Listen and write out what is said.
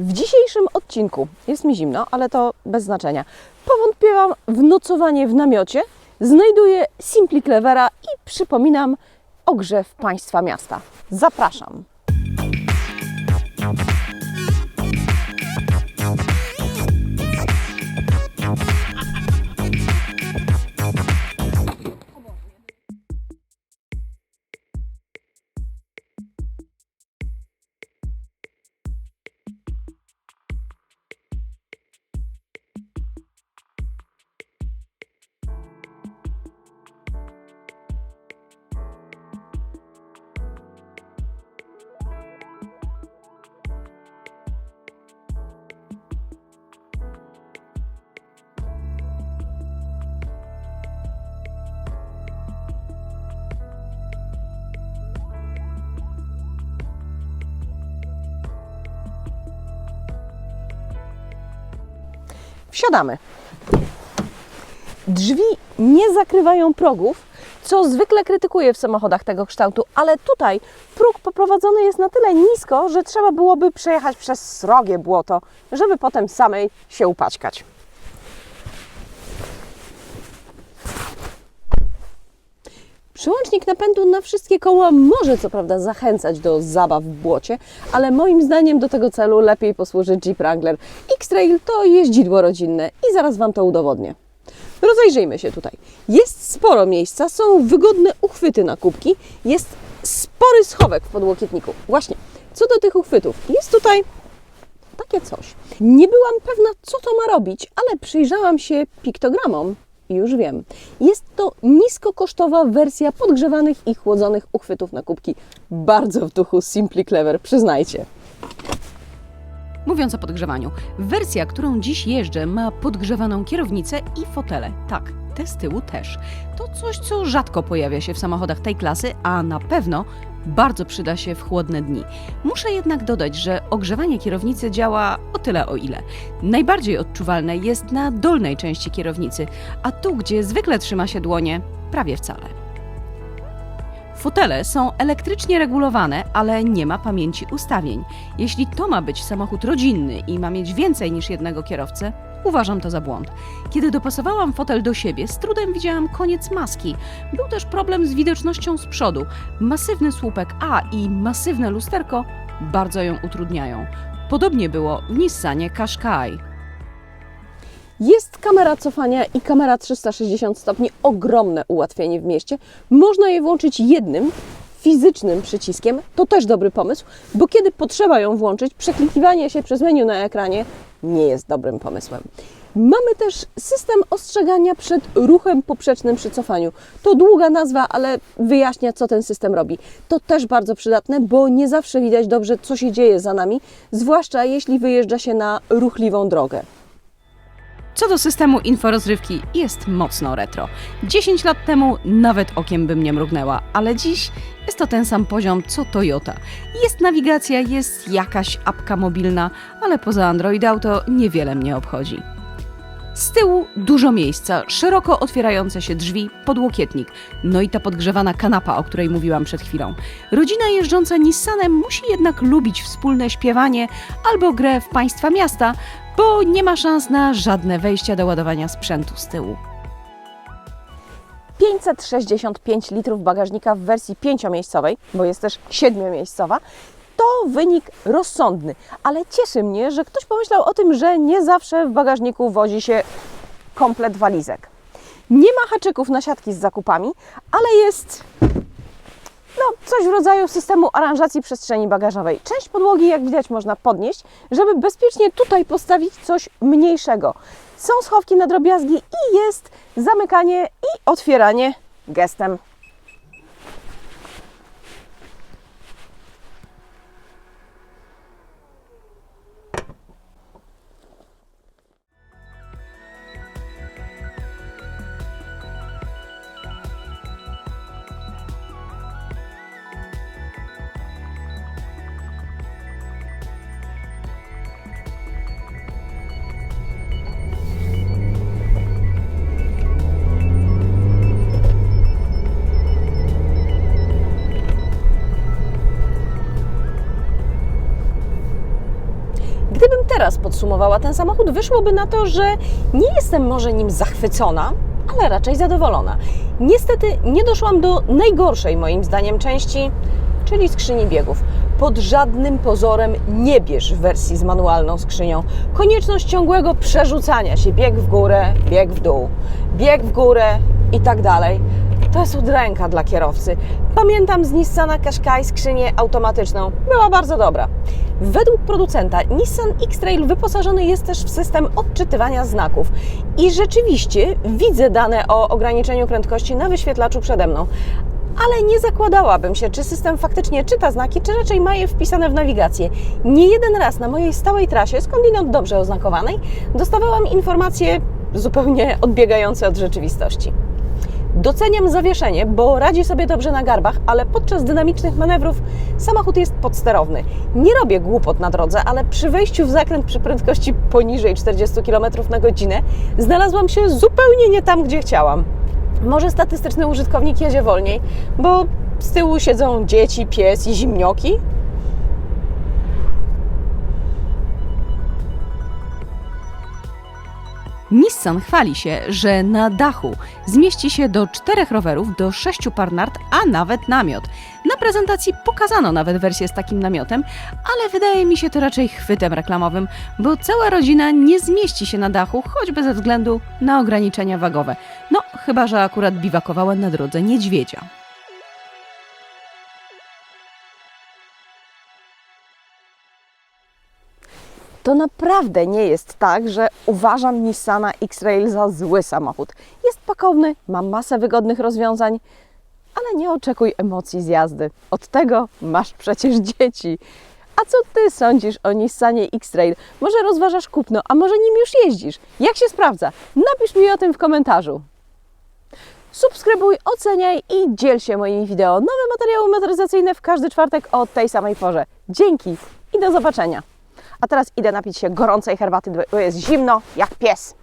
W dzisiejszym odcinku jest mi zimno, ale to bez znaczenia. Powątpiewam w nocowanie w namiocie, znajduję Simply Clevera i przypominam o grze w państwa miasta. Zapraszam! Wsiadamy. Drzwi nie zakrywają progów, co zwykle krytykuję w samochodach tego kształtu, ale tutaj próg poprowadzony jest na tyle nisko, że trzeba byłoby przejechać przez srogie błoto, żeby potem samej się upaćkać. Przełącznik napędu na wszystkie koła może co prawda zachęcać do zabaw w błocie, ale moim zdaniem do tego celu lepiej posłuży Jeep Wrangler. X-Trail to jeździdło rodzinne i zaraz Wam to udowodnię. Rozejrzyjmy się tutaj. Jest sporo miejsca, są wygodne uchwyty na kubki, jest spory schowek w podłokietniku. Właśnie, co do tych uchwytów, jest tutaj takie coś. Nie byłam pewna, co to ma robić, ale przyjrzałam się piktogramom i już wiem. Jest to niskokosztowa wersja podgrzewanych i chłodzonych uchwytów na kubki. Bardzo w duchu Simply Clever, przyznajcie. Mówiąc o podgrzewaniu, wersja, którą dziś jeżdżę, ma podgrzewaną kierownicę i fotele. Tak, te z tyłu też. To coś, co rzadko pojawia się w samochodach tej klasy, a na pewno bardzo przyda się w chłodne dni. Muszę jednak dodać, że ogrzewanie kierownicy działa o tyle o ile. Najbardziej odczuwalne jest na dolnej części kierownicy, a tu, gdzie zwykle trzyma się dłonie, prawie wcale. Fotele są elektrycznie regulowane, ale nie ma pamięci ustawień. Jeśli to ma być samochód rodzinny i ma mieć więcej niż jednego kierowcę, uważam to za błąd. Kiedy dopasowałam fotel do siebie, z trudem widziałam koniec maski. Był też problem z widocznością z przodu. Masywny słupek A i masywne lusterko bardzo ją utrudniają. Podobnie było w Nissanie Qashqai. Jest kamera cofania i kamera 360 stopni, ogromne ułatwienie w mieście. Można je włączyć jednym, fizycznym przyciskiem, to też dobry pomysł, bo kiedy potrzeba ją włączyć, przeklikiwanie się przez menu na ekranie nie jest dobrym pomysłem. Mamy też system ostrzegania przed ruchem poprzecznym przy cofaniu. To długa nazwa, ale wyjaśnia, co ten system robi. To też bardzo przydatne, bo nie zawsze widać dobrze, co się dzieje za nami, zwłaszcza jeśli wyjeżdża się na ruchliwą drogę. Co do systemu inforozrywki, jest mocno retro. 10 lat temu nawet okiem bym nie mrugnęła, ale dziś jest to ten sam poziom co Toyota. Jest nawigacja, jest jakaś apka mobilna, ale poza Android Auto niewiele mnie obchodzi. Z tyłu dużo miejsca, szeroko otwierające się drzwi, podłokietnik, no i ta podgrzewana kanapa, o której mówiłam przed chwilą. Rodzina jeżdżąca Nissanem musi jednak lubić wspólne śpiewanie albo grę w państwa miasta, bo nie ma szans na żadne wejścia do ładowania sprzętu z tyłu. 565 litrów bagażnika w wersji 5-miejscowej, bo jest też 7-miejscowa, to wynik rozsądny, ale cieszy mnie, że ktoś pomyślał o tym, że nie zawsze w bagażniku wozi się komplet walizek. Nie ma haczyków na siatki z zakupami, ale jest coś w rodzaju systemu aranżacji przestrzeni bagażowej. Część podłogi, jak widać, można podnieść, żeby bezpiecznie tutaj postawić coś mniejszego. Są schowki na drobiazgi i jest zamykanie i otwieranie gestem. teraz podsumowała ten samochód, wyszłoby na to, że nie jestem może nim zachwycona, ale raczej zadowolona. Niestety nie doszłam do najgorszej moim zdaniem części, czyli skrzyni biegów. Pod żadnym pozorem nie bierz wersji z manualną skrzynią. Konieczność ciągłego przerzucania się, bieg w górę, bieg w dół, bieg w górę i tak dalej. To jest udręka dla kierowcy. Pamiętam z Nissana Qashqai skrzynię automatyczną. Była bardzo dobra. Według producenta Nissan X-Trail wyposażony jest też w system odczytywania znaków. I rzeczywiście widzę dane o ograniczeniu prędkości na wyświetlaczu przede mną. Ale nie zakładałabym się, czy system faktycznie czyta znaki, czy raczej ma je wpisane w nawigację. Nie jeden raz na mojej stałej trasie, skądinąd dobrze oznakowanej, dostawałam informacje zupełnie odbiegające od rzeczywistości. Doceniam zawieszenie, bo radzi sobie dobrze na garbach, ale podczas dynamicznych manewrów samochód jest podsterowny. Nie robię głupot na drodze, ale przy wejściu w zakręt przy prędkości poniżej 40 km na godzinę znalazłam się zupełnie nie tam, gdzie chciałam. Może statystyczny użytkownik jedzie wolniej, bo z tyłu siedzą dzieci, pies i zimnioki? Nissan chwali się, że na dachu zmieści się do 4 rowerów, do 6 par nart, a nawet namiot. Na prezentacji pokazano nawet wersję z takim namiotem, ale wydaje mi się to raczej chwytem reklamowym, bo cała rodzina nie zmieści się na dachu, choćby ze względu na ograniczenia wagowe. No, chyba że akurat biwakowała na drodze niedźwiedzia. To naprawdę nie jest tak, że uważam Nissana X-Trail za zły samochód. Jest pakowny, ma masę wygodnych rozwiązań, ale nie oczekuj emocji z jazdy. Od tego masz przecież dzieci. A co Ty sądzisz o Nissanie X-Trail? Może rozważasz kupno, a może nim już jeździsz? Jak się sprawdza? Napisz mi o tym w komentarzu. Subskrybuj, oceniaj i dziel się moimi wideo. Nowe materiały motoryzacyjne w każdy czwartek o tej samej porze. Dzięki i do zobaczenia. A teraz idę napić się gorącej herbaty, bo jest zimno jak pies.